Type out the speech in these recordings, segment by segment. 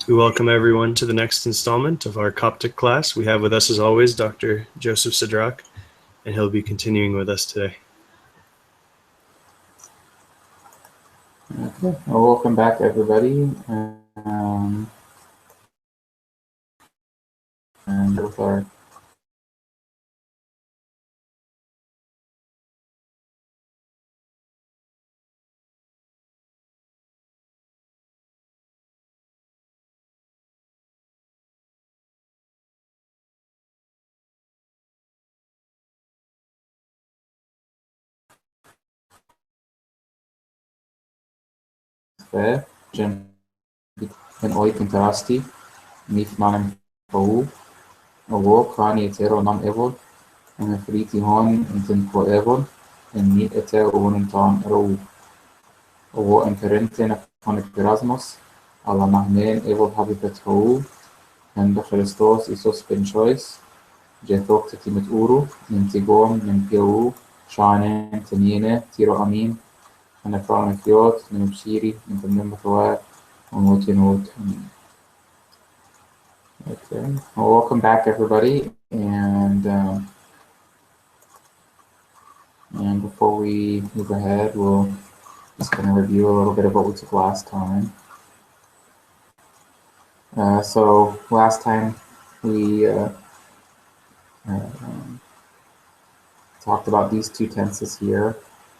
We welcome everyone to the next installment of our Coptic class. We have with us, as always, Dr. Joseph Sidrak, and he'll be continuing with us today. Okay, well, welcome back, everybody. And with our in oi contrasti, mif manam pau, owo kani etero nam evol, and a friti hon inten po evol, and ni etero unentan rou. Owo imperenten con Erasmus, alla nahmen evol habitat hou, and the Christos isos penchois, jethok tetimet uru, nintigom, ninpiau, shane, tenine, tiro amin, and a fronikiot, nimsiri, nintemnimatoa, Okay. Well, welcome back, everybody, and before we move ahead, we'll just kind of review a little bit of what we took last time. So last time we talked about these two tenses here,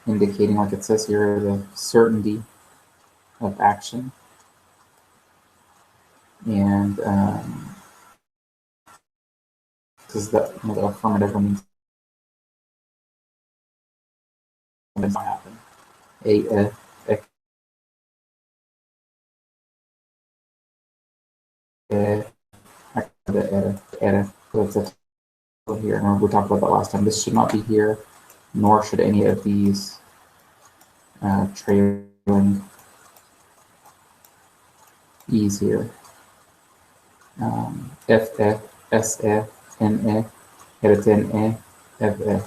indicating, like it says here, the certainty of action. And this is the affirmative when means does not happen. Here, and we talked about that last time. This should not be here, nor should any of these trailing E's here. F-E, S-E, N-E, R-T-N-E, F-E.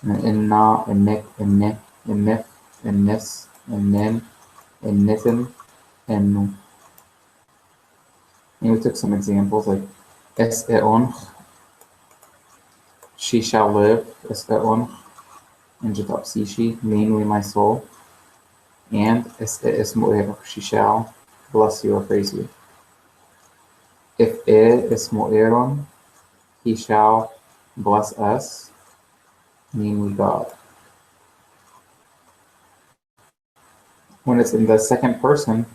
Inna, innek, inne, innef, innes, innen, inneten, ennu. And we took some examples like S-E-on, she shall live, S-E-on, Injitap Sishi, mainly my soul, and S-E-Ismu, she shall bless you or praise you. If E-Ismu Aaron, he shall bless us, namely God. When it's in the second person,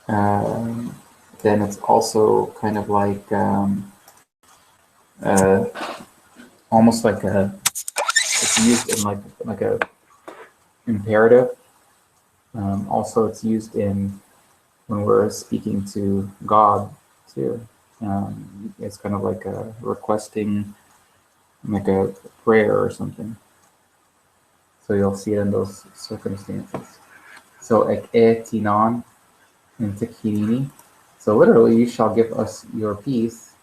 then it's also kind of like almost like it's used in like a imperative. Also, it's used in when we're speaking to God too. It's kind of like a requesting, like a prayer or something. So you'll see it in those circumstances. So ek-e-tinan and tikhinini. So literally, you shall give us your peace.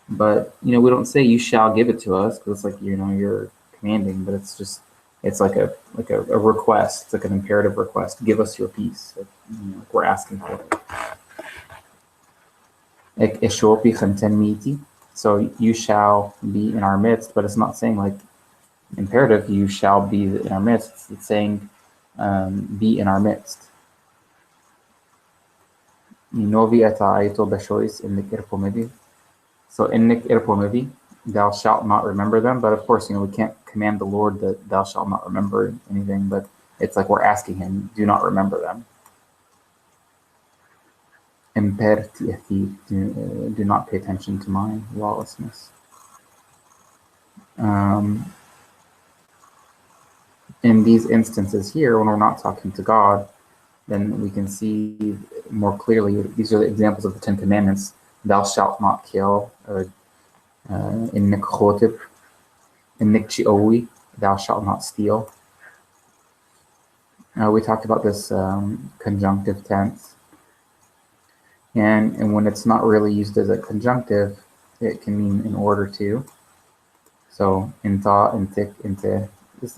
But we don't say you shall give it to us because it's like you're commanding, but it's like a request. It's like an imperative request. Give us your peace. Like we're asking for it. So you shall be in our midst, but it's not saying like imperative. You shall be in our midst. It's saying be in our midst. So innik irpomidi, thou shalt not remember them. But of course, we can't command the Lord that thou shalt not remember anything, but it's like we're asking him, do not remember them. Do not pay attention to my lawlessness. In these instances here, when we're not talking to God, then we can see more clearly, these are the examples of the 10 Commandments. Thou shalt not kill, or innik chotib, innik chi'owi, thou shalt not steal. We talked about this conjunctive tense. And when it's not really used as a conjunctive, it can mean in order to. So in thought, in tik, in te.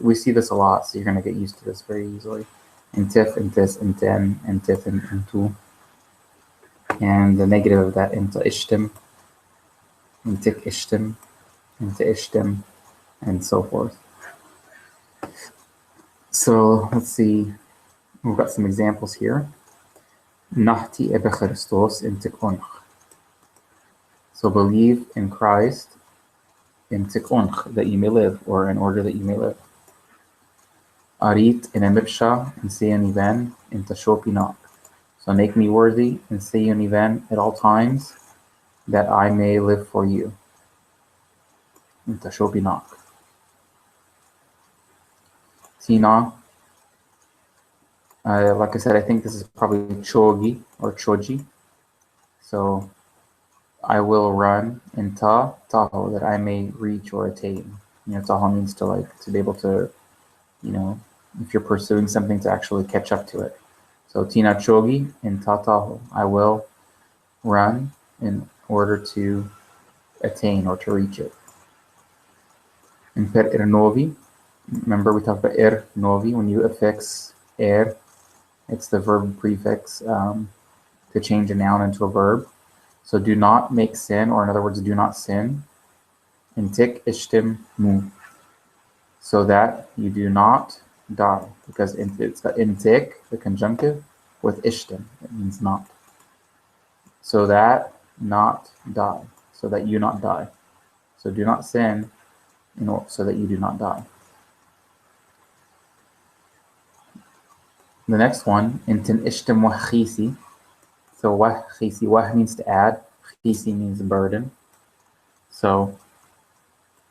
We see this a lot, so you're going to get used to this very easily. Intif, intis, inten, intif, and intu. And the negative of that, inta ishtim, intik ishtim, inta ishtim, and so forth. So let's see, we've got some examples here. Nahti ebe Christos intik onch. So believe in Christ, intik onch, that you may live, or in order that you may live. Arit in emibsha, and say an even, inta shopinak. So make me worthy, and say an even at all times, that I may live for you. Inta shopinak. Tina, like I said, I think this is probably chogi or choji. So I will run in taho, that I may reach or attain. Taho means to be able to, if you're pursuing something, to actually catch up to it. So tina chogi in taho, I will run in order to attain or to reach it. In per novi, remember we talked about novi, when you affix it's the verb prefix to change a noun into a verb. So do not make sin, or in other words, do not sin. Intik ishtim mu, so that you do not die, because it's got intik, the conjunctive, with ishtim, it means not. So that not die, so that you not die. So do not sin, so that you do not die. The next one, intin ishtim wahchisi. So wahchisi, wah means to add, chisi means burden. So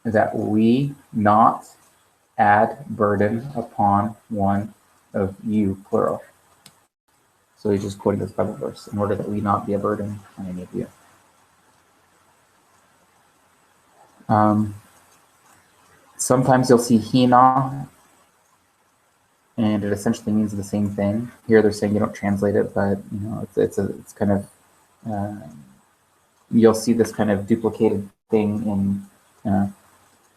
that we not add burden upon one of you, plural. So he's just quoting this Bible verse, in order that we not be a burden on any of you. Sometimes you'll see hina, and it essentially means the same thing. Here they're saying you don't translate it, but it's kind of you'll see this kind of duplicated thing in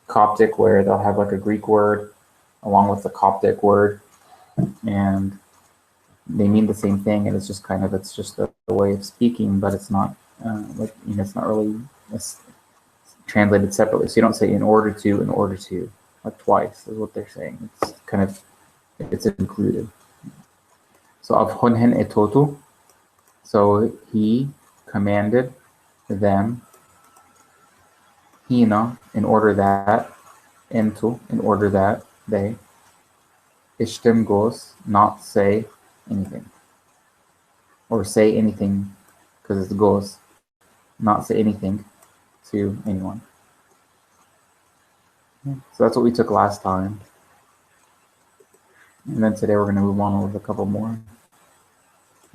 Coptic, where they'll have like a Greek word along with the Coptic word, and they mean the same thing, and it's just a way of speaking, but it's not it's not really translated separately. So you don't say in order to, like twice is what they're saying. It's included. So avhunhen etotu, so he commanded them, hina, in order that, into, in order that they, ishtim goes, not say anything, or say anything, because it's goes, not say anything to anyone. So that's what we took last time. And then today we're going to move on with a couple more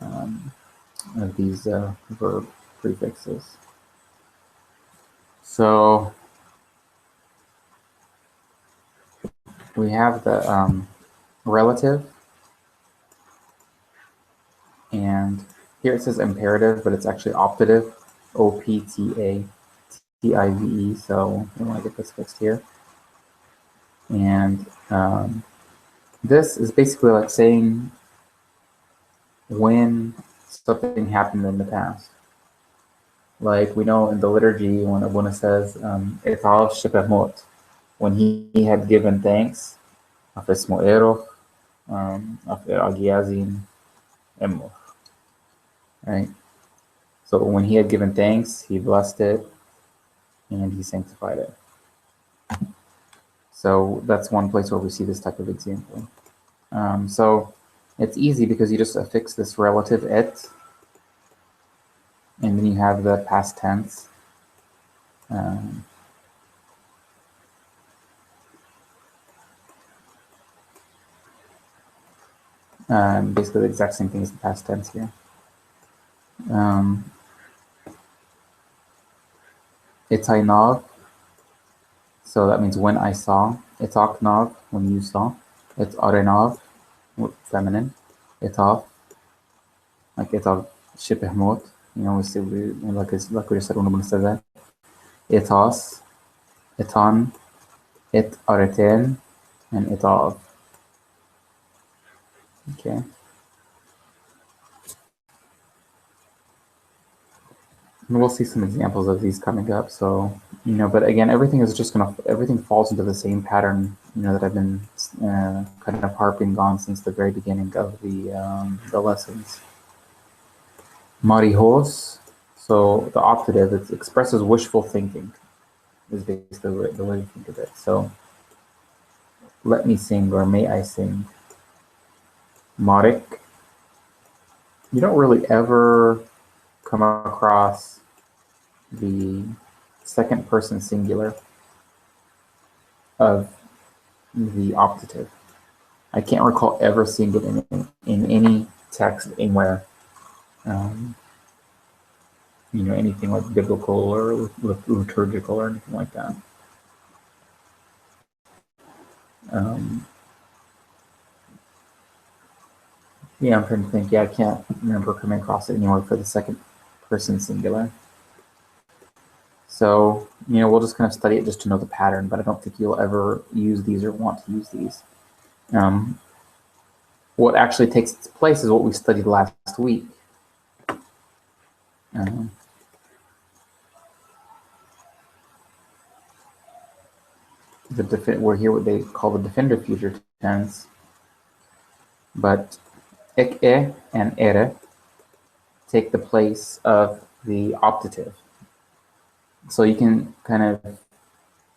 of these verb prefixes. So we have the relative, and here it says imperative, but it's actually optative, optative, so we want to get this fixed here. And this is basically like saying when something happened in the past. Like we know in the liturgy when Abuna says, Etav Shepemot, when he had given thanks, Afesmo Eroch, Agiazin Emo. Right? So when he had given thanks, he blessed it and he sanctified it. So that's one place where we see this type of example. So it's easy because you just affix this relative et, and then you have the past tense. Basically the exact same thing as the past tense here. Itainav, so that means when I saw. Itaknav, when you saw. Itarenav, feminine. Itav, like Itav Shipehmot, we see, like we just said when we said that. Itas, Itan, It Areten, and Itav. Okay. And we'll see some examples of these coming up. So, but again, everything falls into the same pattern, that I've been kind of harping on since the very beginning of the lessons. Marijos, so the optative, it expresses wishful thinking, is basically the way to think of it. So, let me sing or may I sing. Marik, you don't really ever come across the second person singular of the optative. I can't recall ever seeing it in any text anywhere. Anything like biblical or liturgical or anything like that. Yeah, I'm trying to think. Yeah, I can't remember coming across it anywhere for the second person singular. So, we'll just kind of study it just to know the pattern, but I don't think you'll ever use these or want to use these. What actually takes its place is what we studied last week. We're here what they call the defender future tense, but ik and ere take the place of the optative. So you can kind of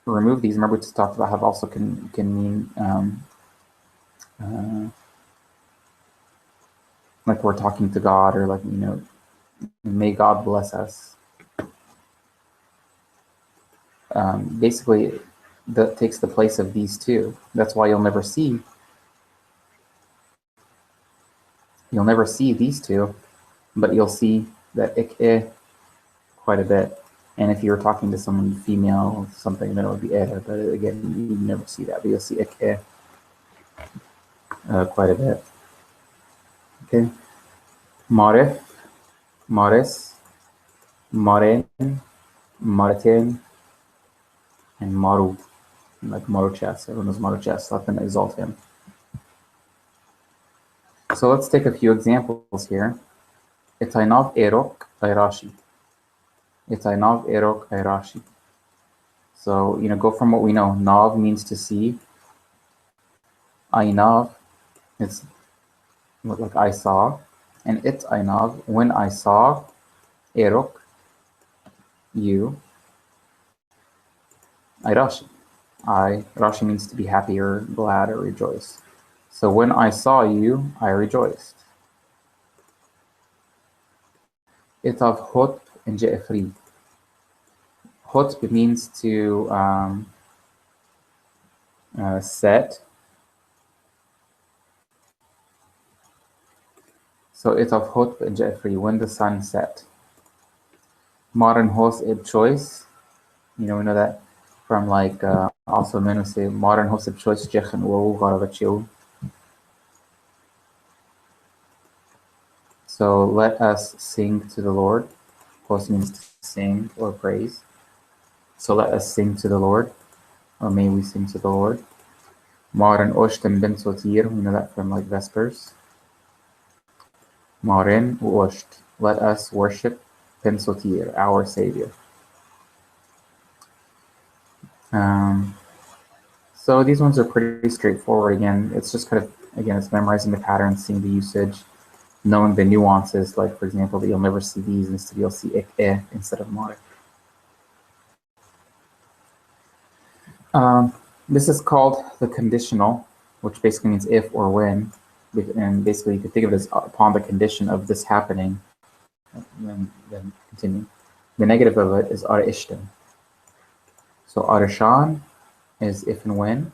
remove these. Remember we just talked about how it also can mean like we're talking to God, or like, may God bless us. Basically, that takes the place of these two. That's why you'll never see these two, but you'll see that ik quite a bit. And if you were talking to someone female or something, then it would be but again, you never see that, but you'll see ik quite a bit. Okay. Marif, Maris, Marin, Martin, and Maru, like Maruchas. Everyone knows Maruchas. Let them exalt him. So let's take a few examples here. Itainav erok ayrashi. Itainav erok ayrashi. So, go from what we know. Nav means to see. Ainav, it's like I saw. And Itainav, when I saw, erok, you, ayrashi. Rashi means to be happy or glad or rejoice. So when I saw you, I rejoiced. Itav hot and je'efri. Hot means to set. So itav hot and je'efri, when the sun set. Modern hos ib choice. We know that from like also men who say modern hos ib choice jechen wo garabachiu. So let us sing to the Lord. Hos means to sing or praise. So let us sing to the Lord, or may we sing to the Lord. Marin oshtem ben sotir, we know that from like Vespers. Marin uosht, let us worship ben sotir, our Savior. So these ones are pretty straightforward. Again, it's just kind of, it's memorizing the patterns, seeing the usage, knowing the nuances. Like, for example, that you'll never see these, instead you'll see ik instead of marik. This is called the conditional, which basically means if or when. And basically, you could think of it as upon the condition of this happening. Then continue. The negative of it is ar ishtem. So arishan is if and when,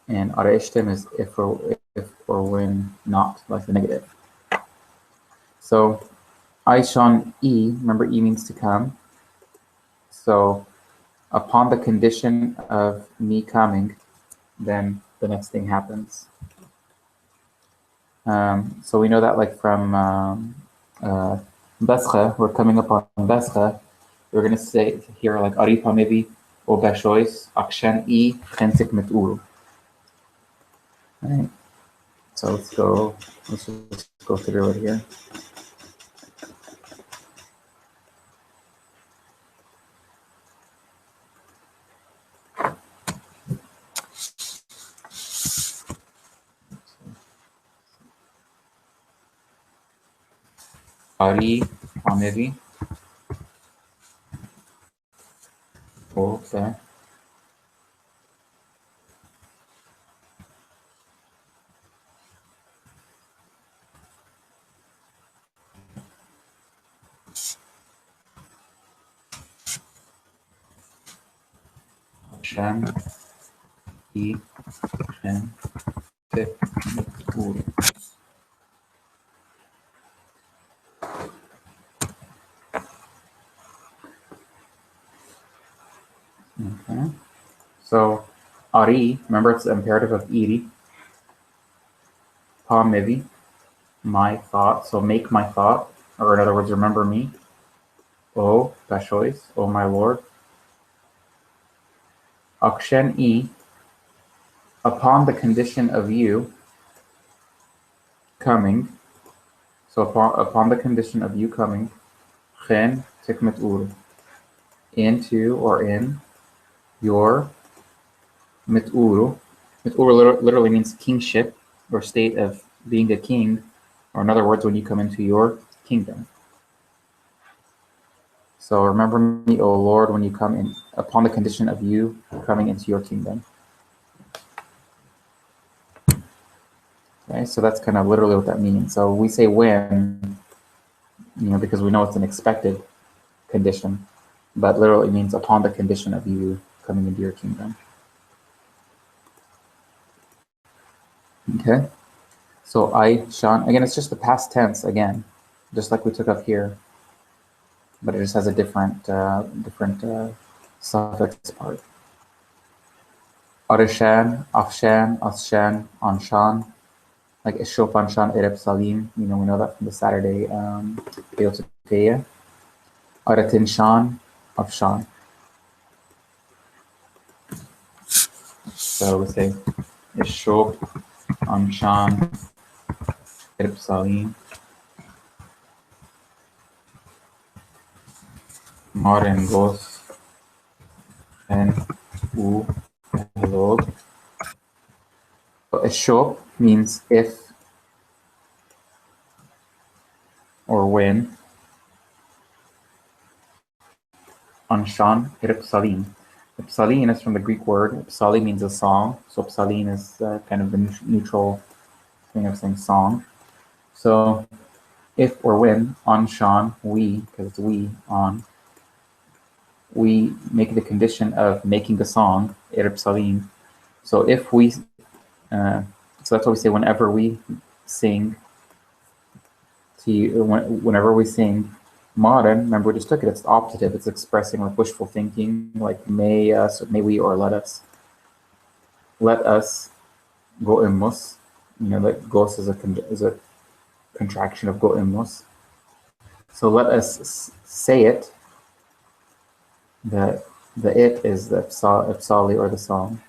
and ar ishtem is if or when not, like the negative. So aishan e, remember e means to come. So upon the condition of me coming, then the next thing happens. So we know that like from Bescha, we're coming up on Bescha, we're going to say here like Aripa maybe, o Beshois, Akshan E, Chensik Meturu. Right? So let's just go through it here. Ari, Amevi. Okay. Shan, I, Shan, Te, Ur. Okay. So, Ari, remember it's the imperative of iri. Pa mevi, my thought. So make my thought, or in other words, remember me. O Bashois, O my Lord. Akshen I, upon the condition of you coming. So upon the condition of you coming. Chen tikmet ur, into or in your mituru. Mituru literally means kingship or state of being a king, or in other words, when you come into your kingdom. So remember me, O Lord, when you come in, upon the condition of you coming into your kingdom. Okay, so that's kind of literally what that means. So we say when, because we know it's an expected condition, but literally it means upon the condition of you coming into your kingdom. Okay, so I, Shan, again, it's just the past tense again, just like we took up here, but it just has a different suffix part. Arishan, Afshan, Ashan, Anshan, like Ishop Anshan, Ereb Salim, we know that from the Saturday Beotikaya. Aratin Shan, Afshan. So we say Ishop Anshan, Ereb Salim. Marin Gos and U Log. So Ishop means if or when. Anshan, Ipsalin. Ipsalin is from the Greek word. Ipsali means a song. So Ipsalin is kind of the neutral thing of saying song. So if or when, Anshan, we, because it's we, on, we make the condition of making a song, Ipsalin. So if we, so that's what we say whenever we sing, whenever we sing, modern, remember we just took it, it's optative, it's expressing like wishful thinking, like may us, may we, or let us. Let us go imus, that gos is a contraction of go imus. So let us say it. The it is the ipsali or the song.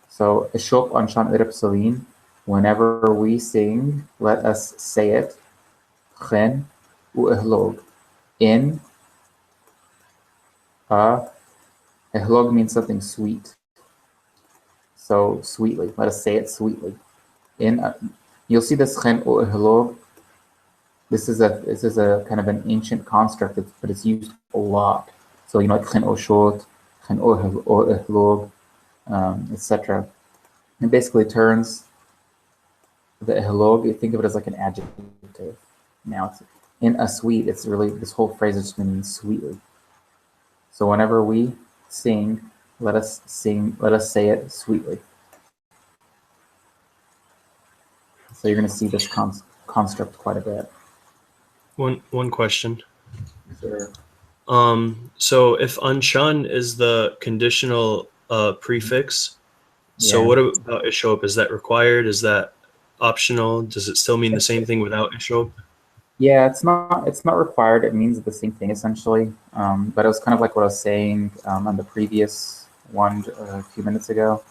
So ishop anshan iripsalin, whenever we sing, let us say it. Chen u ihlog. In ihlog means something sweet. So sweetly, let us say it sweetly. You'll see this chen u ihlog. This is a kind of an ancient construct, but it's used a lot. So like chen o shot, chen o ihlog, etc. It basically turns the ihlog. You think of it as like an adjective. Now it's in a sweet, it's really, this whole phrase is just means sweetly. So whenever we sing, let us say it sweetly. So you're going to see this construct quite a bit. One question. Sure. So if anshan is the conditional prefix, so what about ishop? Is that required? Is that optional? Does it still mean the same thing without ishop? Yeah, it's not required. It means the same thing essentially. But it was kind of like what I was saying on the previous one a few minutes ago.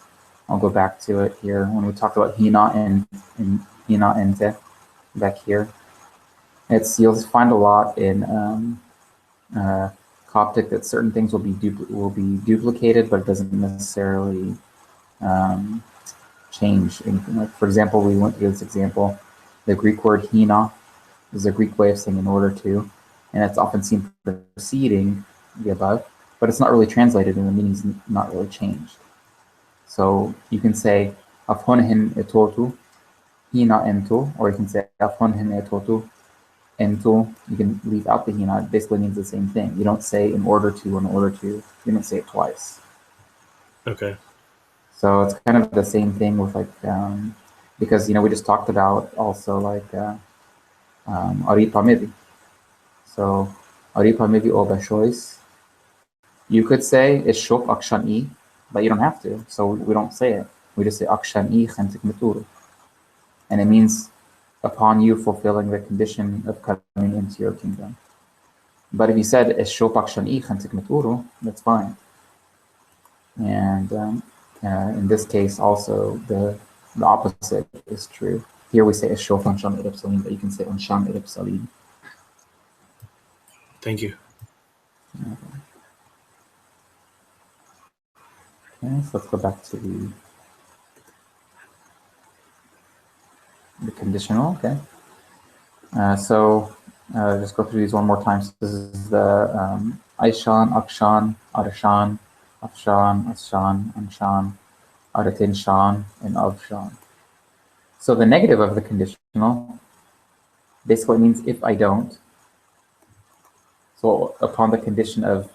I'll go back to it here when we talked about hina and hina ente, back here. You'll find a lot in Coptic that certain things will be duplicated, but it doesn't necessarily change anything. Like, for example, we went through this example. The Greek word hina is a Greek way of saying in order to, and it's often seen preceding the above, but it's not really translated and the meaning's not really changed. So you can say afhonhin etotu hina ento, or you can say afhonhin etotu ento. You can leave out the hina. It basically means the same thing. You don't say in order to, in order to. You don't say it twice. Okay. So it's kind of the same thing with like, because, we just talked about also like aripa mivi. So aripa mivi o bashois. You could say ishop akshan but you don't have to. So we don't say it. We just say akshan khantik mituru. And it means upon you fulfilling the condition of coming into your kingdom. But if you said ishop akshan khantik mituru, that's fine. And in this case, also the opposite is true. Here we say ishop anshan irib salim, but you can say anshan irib salim. Thank you. Okay, so let's go back to the conditional. Okay. So just go through these one more time. So this is the Aishan, Akshan, Arashan, Afshan, Ashan, Anshan, Aratin Shan, and Avshan. So the negative of the conditional basically means if I don't. So upon the condition of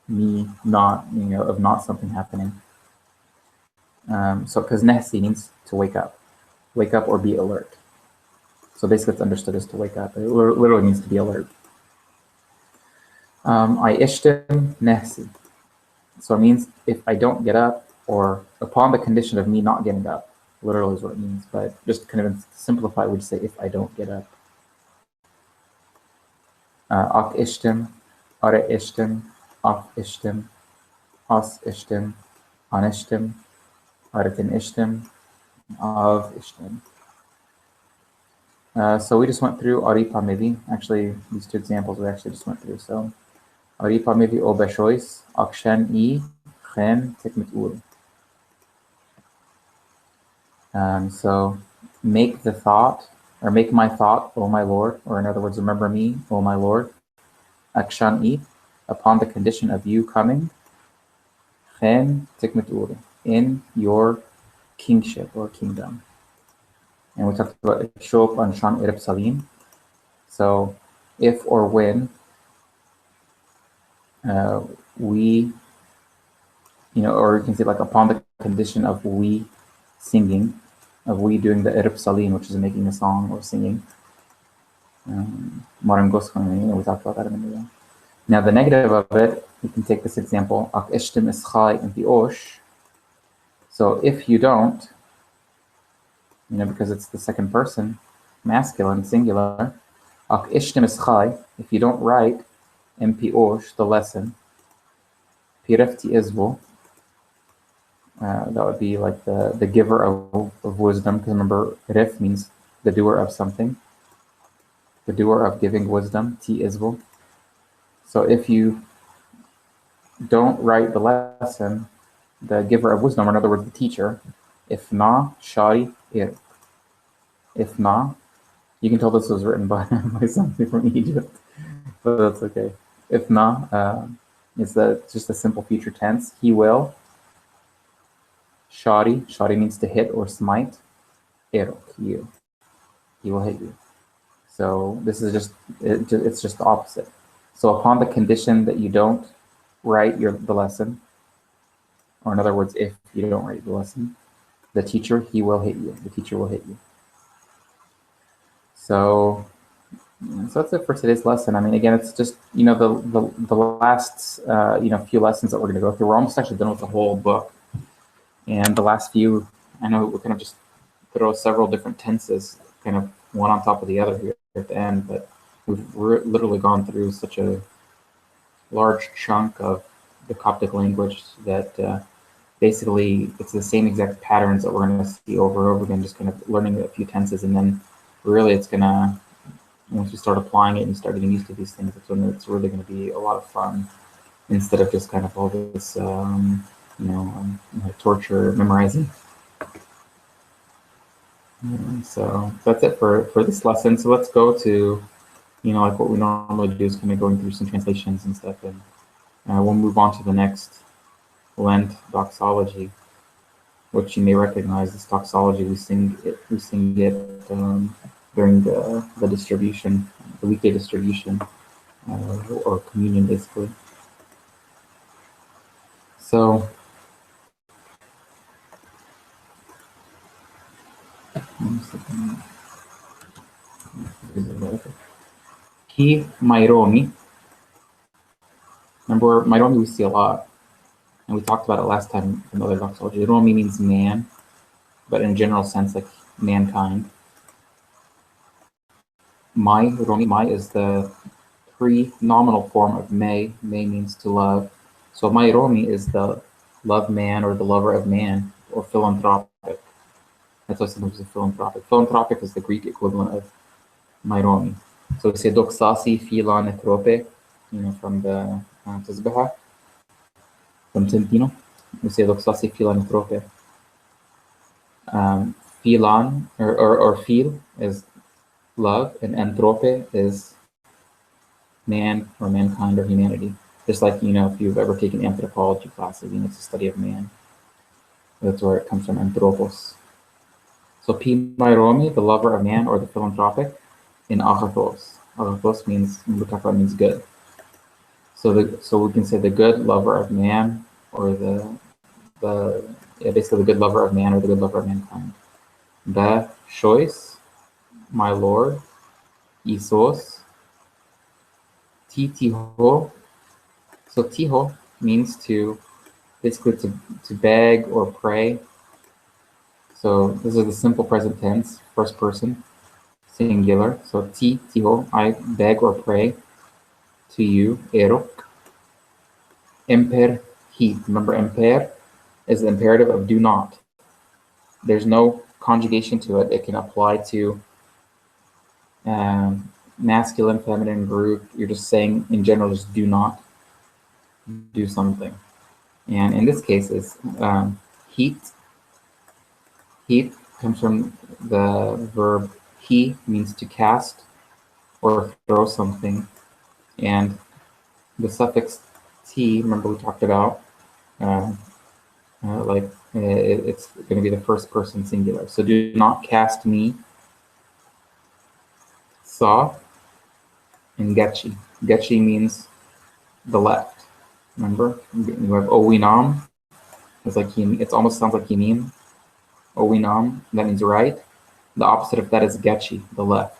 me not, of not something happening. So because nahsi means to wake up or be alert. So basically it's understood as to wake up. It literally means to be alert. I ishtim nahsi. So it means if I don't get up, or upon the condition of me not getting up, literally is what it means. But just kind of simplify, we just say if I don't get up. Ak ishtim, ara ishtim, af ishtim, as ishtim, anishtim, aratin ishtim, av ishtim. So we just went through aripa mivi. Actually, these two examples we actually just went through. So aripa mivi o bashois, akshan I, chen tikmit ur. So make the thought, or make my thought, O my Lord, or in other words, remember me, O my Lord, akshan I, upon the condition of you coming, chen tikmit ur, in your kingship or kingdom. And we talked about shop anshan irib salim. So if or when we, or you can say like upon the condition of we singing, of we doing the irib salim, which is making a song or singing. We talked about that in the video. Now the negative of it, you can take this example, ak ishtim ischai in the osh. So if you don't, because it's the second person, masculine, singular, ak ishtim ischai, if you don't write mp osh, the lesson, pirefti izvo, that would be like the giver of wisdom, because remember, rif means the doer of something, the doer of giving wisdom, ti izvo. So if you don't write the lesson, the giver of wisdom, or in other words, the teacher, if na, shari, ir. If na, you can tell this was written by somebody from Egypt, but that's okay. If na, is just a simple future tense. He will. Shari means to hit or smite. Erok, you. He will hit you. So this is it's just the opposite. So upon the condition that you don't write the lesson, or in other words, if you don't write the lesson, the teacher, he will hit you. The teacher will hit you. So that's it for today's lesson. I mean, again, it's just, the last, few lessons that we're going to go through. We're almost actually done with the whole book. And the last few, I know we're going to just throw several different tenses, kind of one on top of the other here at the end, but we've literally gone through such a large chunk of the Coptic language that basically it's the same exact patterns that we're going to see over and over again, just kind of learning a few tenses, and then really it's going to, once you start applying it and start getting used to these things, that's when it's really going to be a lot of fun, instead of just kind of all this, torture memorizing. So that's it for this lesson. So let's go to, like what we normally do is kind of going through some translations and stuff, and we'll move on to the next Lent doxology, which you may recognize. This doxology, we sing it during the distribution, the weekday distribution, or communion, basically. So Ki Mairomi. Remember, Mairomi we see a lot, and we talked about it last time in the other doxology. Romi means man, but in a general sense, like mankind. Mai, Romi, Mai is the pre-nominal form of May. May means to love. So Mairomi is the love man, or the lover of man, or philanthropic. That's what sometimes is philanthropic. Philanthropic is the Greek equivalent of Mairomi. So we say doxasi philanthrope, from the Tazbihah, from Tintino. We say doxasi philanthrope. Philan, or phil is love, and anthrope is man, or mankind, or humanity. Just like, if you've ever taken anthropology classes, it's the study of man. That's where it comes from, anthropos. So Mairomi, the lover of man, or the philanthropic, in agathos. Agathos means good. So we can say the good lover of man, or basically the good lover of man, or the good lover of mankind. The choice, my lord, Isos, Titiho. So tiho means basically to beg or pray. So this is the simple present tense, first person, singular. So tiho, I beg or pray to you, erok. Emper he. Remember, emper is the imperative of do not. There's no conjugation to it. It can apply to masculine, feminine, group. You're just saying in general, just do not do something. And in this case, it's heat. Heat comes from the verb he, means to cast or throw something. And the suffix t, remember we talked about, it's going to be the first person singular. So do not cast me. Saw and Getchi. Getchi means the left. Remember, you have Owinam. It almost sounds like Yimim. Owinam, that means right. The opposite of that is Getchi, the left.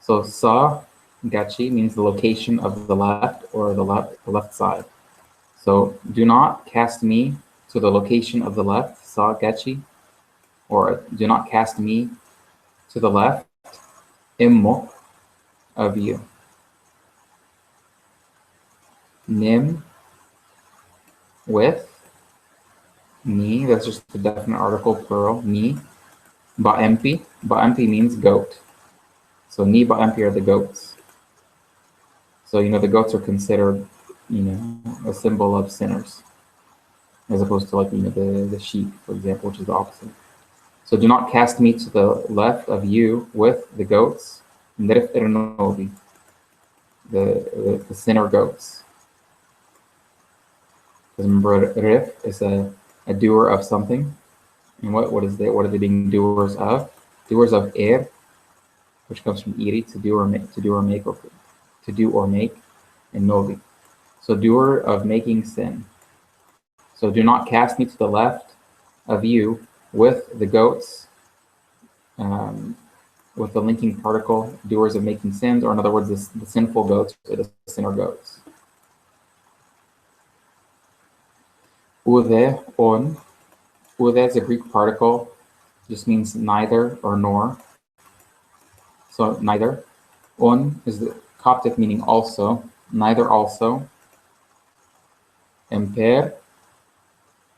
So Sa, Getchi means the location of the left, or the left side. So do not cast me to the location of the left, Sa Getchi, or do not cast me to the left, Immo, of you. Nim, with. Ni, that's just the definite article, plural, ni. Ba'empi. Ba'empi means goat. So ni ba'empi are the goats. So, the goats are considered, a symbol of sinners, as opposed to the sheep, for example, which is the opposite. So do not cast me to the left of you with the goats, the sinner goats. Because remember, rif is a doer of something. And what are they being doers of? Doers of which comes from iri, to do or make, and novi. So doer of making sin. So do not cast me to the left of you with the goats, with the linking particle, doers of making sins, or in other words, the sinful goats, or the sinner goats. Ude, on. Ude is a Greek particle, just means neither or nor. So neither. On is the Coptic meaning also, neither also. Emper,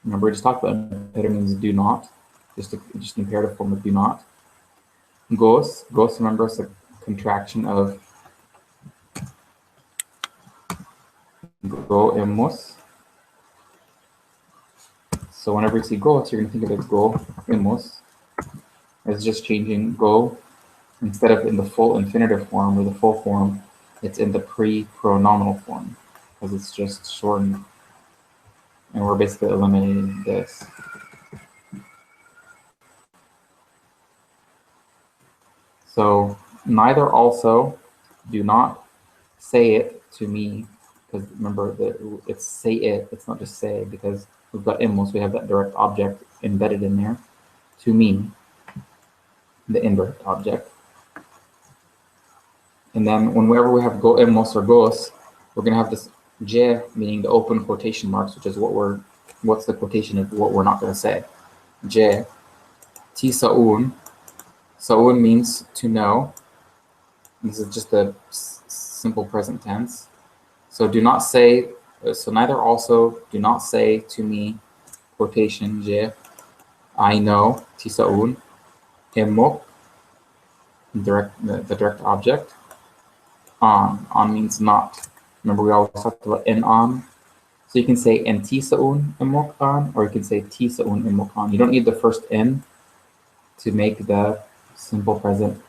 Remember, we just talked about imperative means do not, just an imperative form of do not. Gos, remember, is a contraction of go emos. So whenever you see gos, you're going to think of it as go emos. It's just changing go. Instead of in the full infinitive form or the full form, it's in the pre-pronominal form because it's just shortened. And we're basically eliminating this. So neither also, do not say it to me, because remember that it's say it, it's not just say, because we've got emos, we have that direct object embedded in there. To me, the indirect object. And then whenever we have go emos or gos, we're going to have this je, meaning the open quotation marks, which is what's the quotation of what we're not going to say. Je. Ti sa'un. Sa'un means to know. This is just a simple present tense. So do not say, so neither also, do not say to me, quotation, je, I know, ti sa'un. Emok, the direct object. On means not. Remember, we always talked about en on. So you can say en ti sa'un emok on, or you can say ti sa'un emok on. You don't need the first en to make the simple present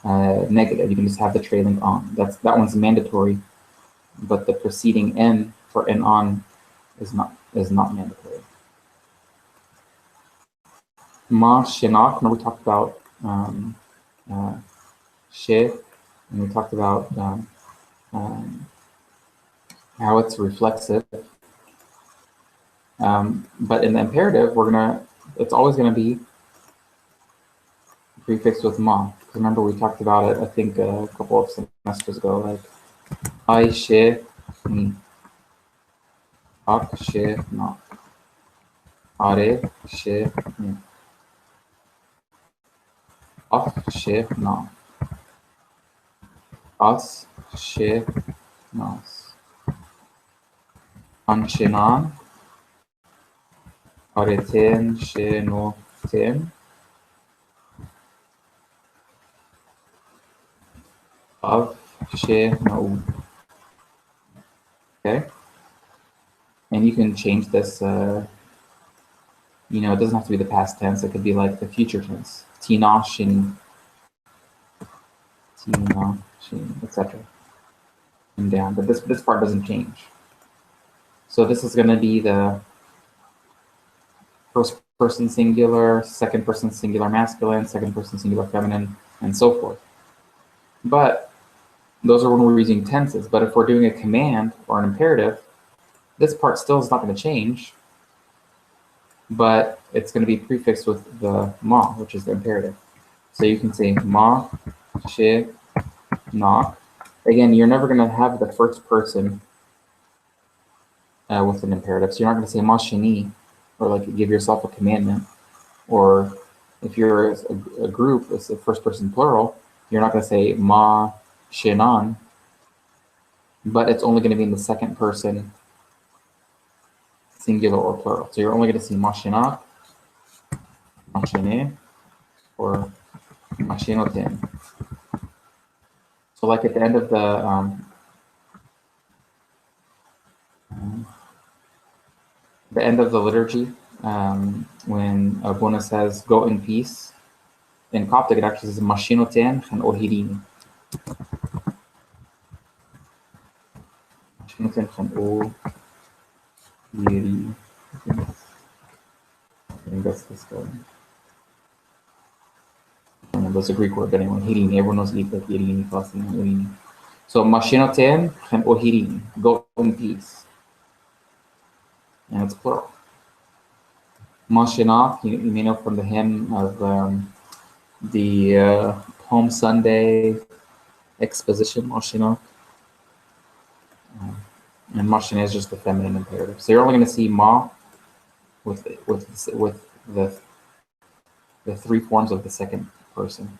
negative. You can just have the trailing on. That one's mandatory, but the preceding en for en on is not mandatory. Ma shenok. Remember we talked about she. And we talked about how it's reflexive. But in the imperative, it's always gonna be prefixed with ma. Because remember we talked about it, I think a couple of semesters ago, like I, she, ni. Ak, she, na. Are, she, ni. Af, she, na. As, she, nas. Anshenan. Areten, she, no, ten. Av, she, no. Okay. And you can change this, it doesn't have to be the past tense. It could be like the future tense. Tina, shin. Tina, shin, etc. And down. But this part doesn't change. So this is going to be the first person singular, second person singular masculine, second person singular feminine, and so forth. But those are when we're using tenses. But if we're doing a command or an imperative, this part still is not going to change, but it's going to be prefixed with the ma, which is the imperative. So you can say ma, she, na. Again, you're never going to have the first person with an imperative. So you're not going to say ma shini, or like give yourself a commandment. Or if you're a group, it's a first person plural, you're not going to say ma shenan, but it's only going to be in the second person singular or plural. So you're only going to see mashinat, mashine, or mashinoten. So like at the end of the liturgy, when Abuna says go in peace, in Coptic it actually says mashinoten and ohirini. Mashinoten and ohirini. I think that's this guy. That's a Greek word, but anyway, hirini. Everyone knows hirini, fasting, and urini. So mashinoten and ohirini. Go in peace. And it's plural. Mashinat, you may know from the hymn of the Palm Sunday exposition, Mashinat. And Mashin is just the feminine imperative. So you're only going to see ma with the three forms of the second person.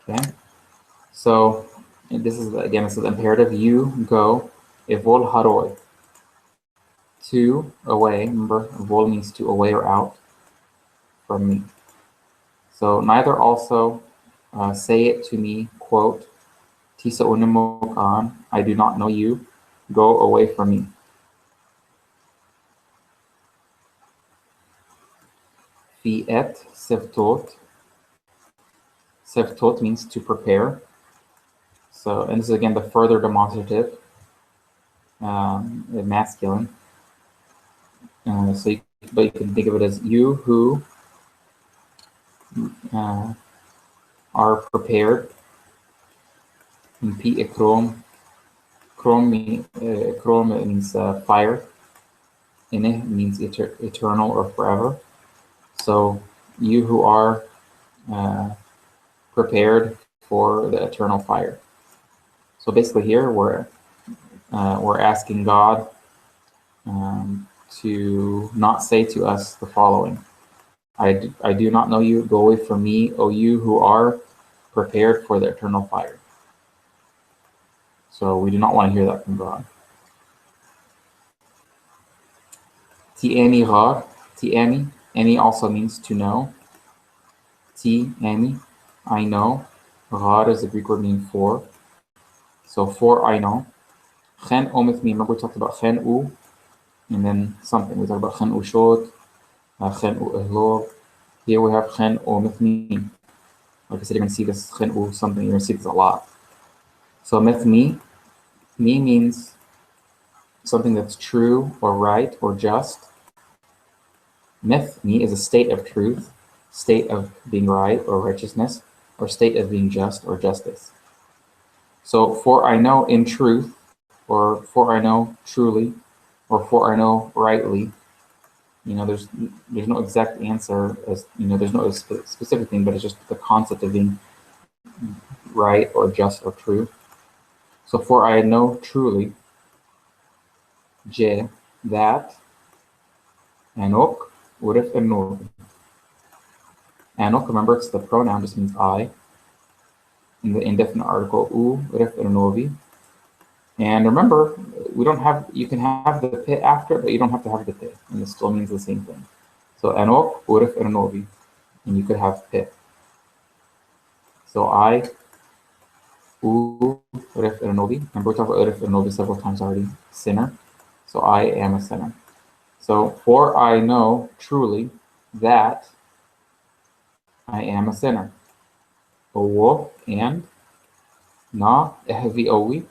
Okay. So this is again, this is imperative. You go. Evol haroi. To, away. Remember, vol means to, away or out from me. So neither also say it to me, quote, Tisa unimok an, I do not know you, go away from me. Fi et sevtot. Sevtot means to prepare. So, and this is again the further demonstrative, masculine. But you can think of it as you who are prepared. And pi ekrom. Krom means fire. Ine means eternal or forever. So you who are prepared for the eternal fire. So basically here we're asking God to not say to us the following: I do not know you, go away from me, O you who are prepared for the eternal fire. So we do not want to hear that from God. Ti'ani rar, ti'ani, any also means to know. Ti'ani, I know. Rar is the Greek word meaning for. So for I know. Chen omith me, remember we talked about chen u, and then something. We talked about chen u shot, chen u ehlov. Here we have chen omith me. Like I said, you're going to see this chen u something, you're going to see this a lot. So mith me means something that's true or right or just. Mith me is a state of truth, state of being right or righteousness, or state of being just or justice. So for I know in truth, or for I know truly, or for I know rightly, there's no exact answer, as there's no specific thing, but it's just the concept of being right or just or true. So for I know truly, je, that, anok, urif enovi. Anok, remember it's the pronoun, just means I. In the indefinite article, u, urif enovi. And remember, you can have the pit after, but you don't have to have the pit, and it still means the same thing. So anok, urif enovi, and you could have pit. So I, u, urif enovi. Remember we talked about urif enovi several times already. Sinner. So I am a sinner. So for I know truly that I am a sinner. Owo and na ehvi owi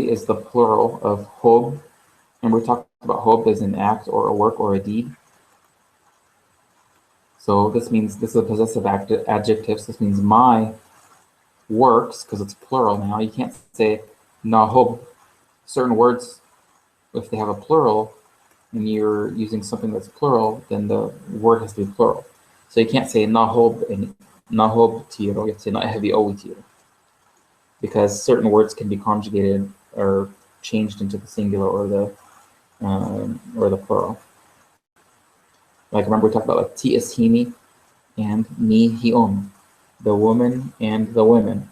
is the plural of hob. And we talked about hob as an act or a work or a deed. So this is a possessive adjective. So this means my works, because it's plural now. You can't say na hob. Certain words, if they have a plural and you're using something that's plural, then the word has to be plural. So you can't say nahob and nahob tiro. You have to say nahevi owi tiro, because certain words can be conjugated or changed into the singular or the plural. Like remember we talked about like ti ishimi and ni hiom, the woman and the women.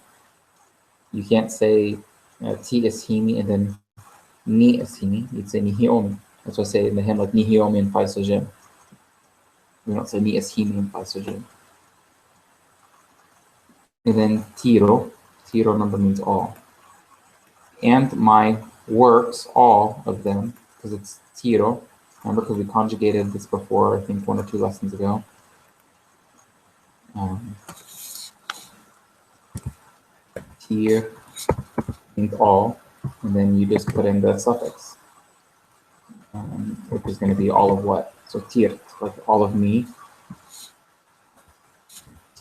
You can't say ti ishimi and then ni ishimi. You'd say ni hiomi. That's what I say in the hymn, like ni hiomi and faisojem. We don't say ni ishimi and faisojem. And then tiro number means all. And my works, all of them, because it's tiro. Remember, because we conjugated this before, I think 1 or 2 lessons ago. Tir means all, and then you just put in the suffix, which is going to be all of what? So tir, like all of me.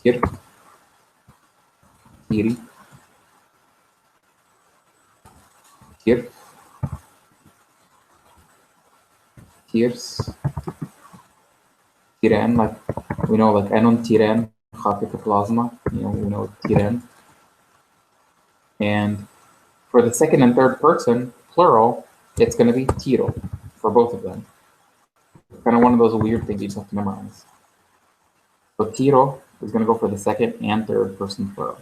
Tir, tiri, tir, tirs, tiran, like we know, like anon tiran, khafika plasma, we know tiran. And for the second and third person, plural, it's going to be tiro for both of them. Kind of one of those weird things you just have to memorize. So tiro is going to go for the second and third person plural.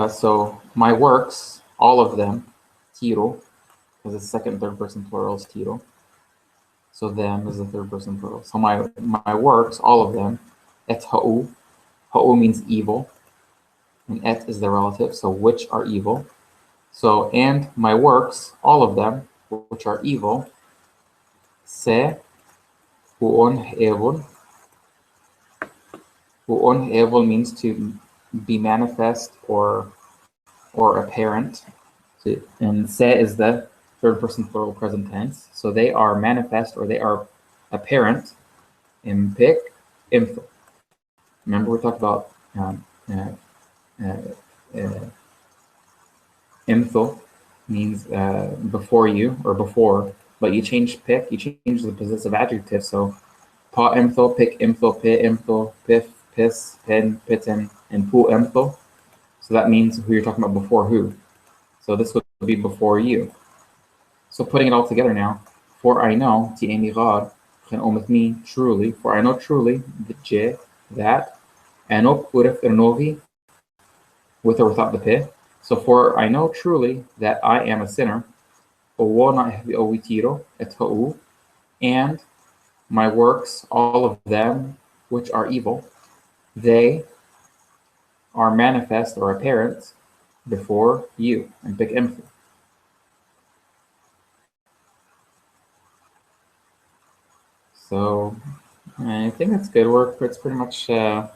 So my works, all of them, tiro, because the second and third person plural is tiro. So them is the third person plural. So my works, all of them, et ha'u. Ha'u means evil, and et is the relative, so which are evil. So, and my works, all of them, which are evil, se hu'on evil. Hu'on evil means to be manifest or apparent. And se is the third person plural present tense. So they are manifest or they are apparent in pick info. Remember we talked about info means before you or before, but you change pick, you change the possessive adjective. So pa info, pick info, pi info, piff, piss, pen, pitten, and pu info. So that means who you're talking about before who. So this would be before you. So putting it all together now, for I know, ti'enigar, with me truly, for I know truly, that, anop uref irnovi, with or without the pe. So for I know truly that I am a sinner, and my works, all of them, which are evil, they are manifest or apparent before you, and pick empty. So I think that's good work. It's pretty much our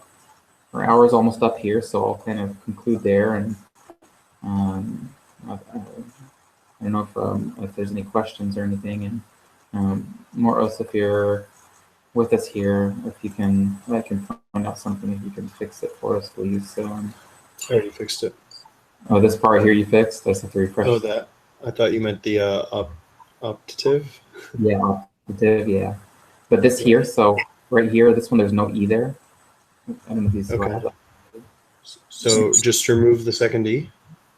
hour is almost up here, so I'll kind of conclude there. And I don't know if there's any questions or anything. And more else, if you're with us here, if you can, I can find out something. If you can fix it for us, please. I already fixed it. Oh, this part here you fixed. I just have to refresh. Oh, that. I thought you meant the optative. Yeah, optative. Yeah. But this here, so right here, this one, there's no E there. I don't know if you see what I have. So just remove the second E?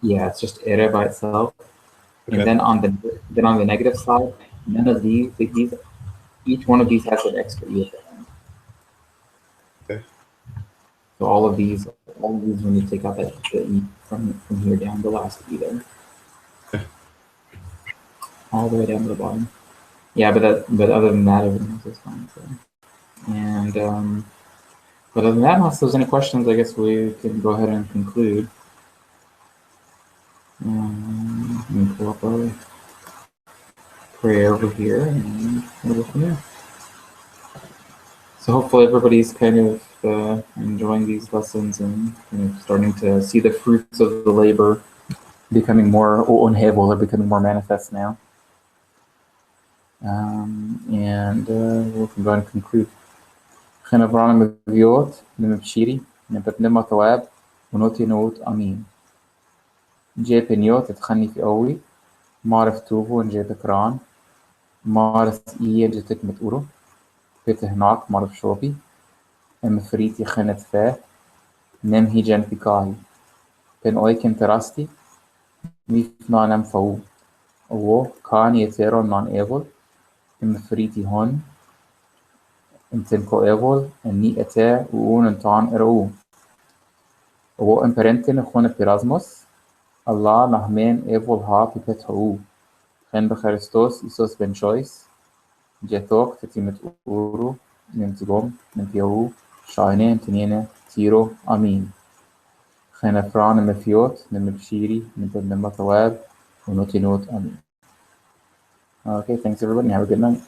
Yeah, it's just ere by itself. Okay. And then on the negative side, none of these, each one of these has an extra E at the end. Okay. So all of these when you take out the E from here down, the last E there. Okay. All the way down to the bottom. Yeah, but other than that, everything else is fine. So. And but other than that, unless there's any questions, I guess we can go ahead and conclude. Let me pull up our prayer over here and we'll go from there. So hopefully everybody's kind of enjoying these lessons and starting to see the fruits of the labor becoming more unhevel or becoming more manifest now. And we'll go ahead and conclude. خنبران مبيوت نمبشيري نبتنما ثواب ونوتي نوت أمين جي بنيوت تخني في قوي معرف توفو نجي تكران معرف إيه نجي تكمت أورو بيت هناك معرف شوبي أم فريتي خنت فاه نمهي جن في كاهي بن أوي كنت راستي ميفنا نم فو أو كان يتيرون نان إيفول أم فريتي هون انتنكو ايفول اني اتا وون انتان ارو و امبرنتن خون بيرازموس الله نهمين ايفول ها بيبتهو خن بخريستوس يسوس بن شويس جيتوك تتيمت اورو نمتقوم نمتيهو شاينين تنينة تيرو امين خن فران مفيوت نمبشيري نمتنما ثواب ونوتي نوت امين. Okay, thanks everybody and have a good night.